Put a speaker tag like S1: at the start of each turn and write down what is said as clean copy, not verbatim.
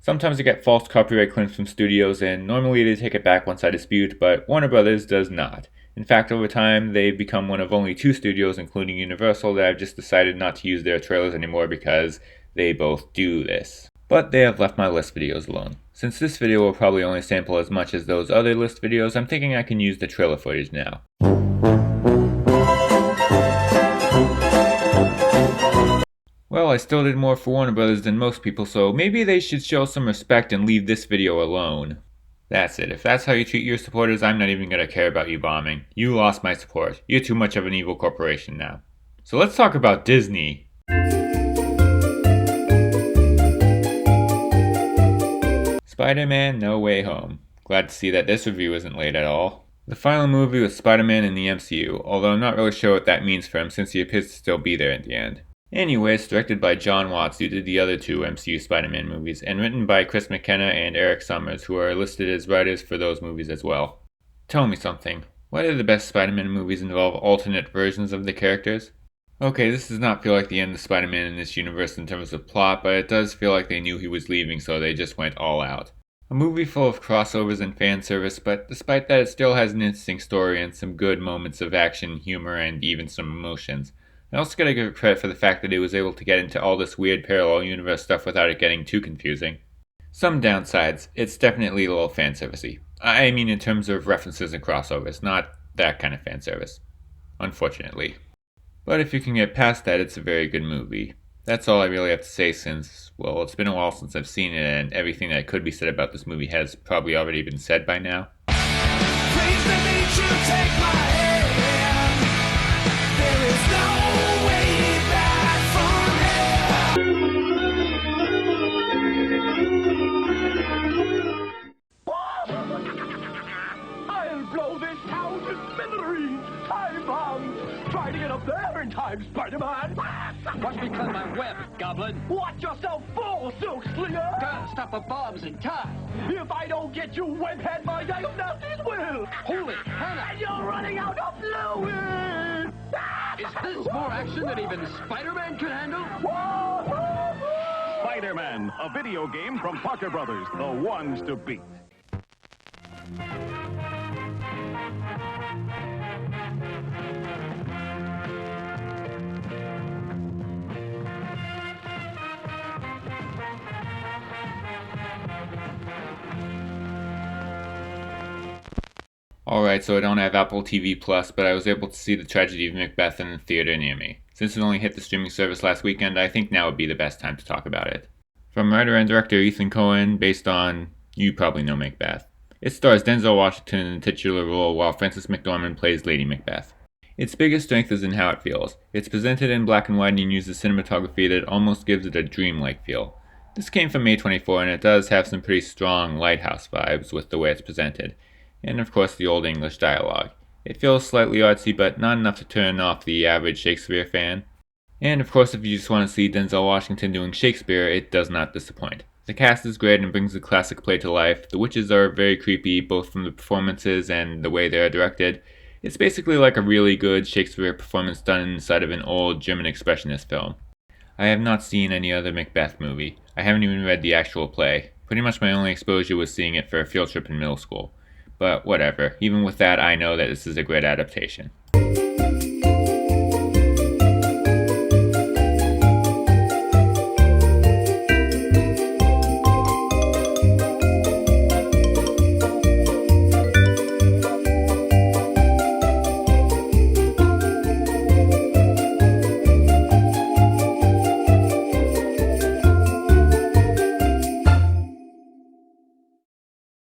S1: Sometimes I get false copyright claims from studios, and normally they take it back once I dispute, but Warner Brothers does not. In fact, over time, they've become one of only 2 studios, including Universal, that have just decided not to use their trailers anymore because they both do this. But they have left my list videos alone. Since this video will probably only sample as much as those other list videos, I'm thinking I can use the trailer footage now. Well, I still did more for Warner Brothers than most people, so maybe they should show some respect and leave this video alone. That's it. If that's how you treat your supporters, I'm not even gonna care about you bombing. You lost my support. You're too much of an evil corporation now. So let's talk about Disney. Spider-Man No Way Home. Glad to see that this review isn't late at all. The final movie was Spider-Man in the MCU, although I'm not really sure what that means for him since he appears to still be there at the end. Anyway, it's directed by John Watts, who did the other 2 MCU Spider-Man movies, and written by Chris Mckenna and Eric Summers, who are listed as writers for those movies as well. Tell me something. Why do the best Spider-Man movies involve alternate versions of the characters? Okay, this does not feel like the end of Spider-Man in this universe in terms of plot, but it does feel like they knew he was leaving, so they just went all out. A movie full of crossovers and fan service, but despite that it still has an interesting story and some good moments of action, humor, and even some emotions. I also gotta give it credit for the fact that it was able to get into all this weird parallel universe stuff without it getting too confusing. Some downsides, it's definitely a little fanservice-y. I mean in terms of references and crossovers, not that kind of fanservice. Unfortunately. But if you can get past that, it's a very good movie. That's all I really have to say since, well, it's been a while since I've seen it and everything that could be said about this movie has probably already been said by now. Please let me take my hand. There is no way back from
S2: here. I'll blow this town to smithereens. Time bombs. Try to get up there in time, Spider-Man.
S3: Watch me cut my web, Goblin.
S2: Watch yourself fall, Silk Slinger.
S3: Gotta stop the bombs in time.
S2: If I don't get you, webhead, my diagnosis will.
S3: Holy Hannah.
S2: And you're running out of fluid.
S3: Is this more action than even Spider-Man could handle?
S4: Spider-Man, a video game from Parker Brothers, the ones to beat.
S1: Alright, so I don't have Apple TV Plus, but I was able to see the Tragedy of Macbeth in the theater near me. Since it only hit the streaming service last weekend, I think now would be the best time to talk about it. From writer and director Ethan Coen, based on, you probably know Macbeth. It stars Denzel Washington in the titular role while Frances McDormand plays Lady Macbeth. Its biggest strength is in how it feels. It's presented in black and white and uses cinematography that almost gives it a dreamlike feel. This came from A24 and it does have some pretty strong Lighthouse vibes with the way it's presented. And of course the Old English dialogue. It feels slightly artsy but not enough to turn off the average Shakespeare fan. And of course if you just want to see Denzel Washington doing Shakespeare, it does not disappoint. The cast is great and brings the classic play to life. The witches are very creepy both from the performances and the way they are directed. It's basically like a really good Shakespeare performance done inside of an old German expressionist film. I have not seen any other Macbeth movie. I haven't even read the actual play. Pretty much my only exposure was seeing it for a field trip in middle school. But whatever, even with that I know that this is a great adaptation.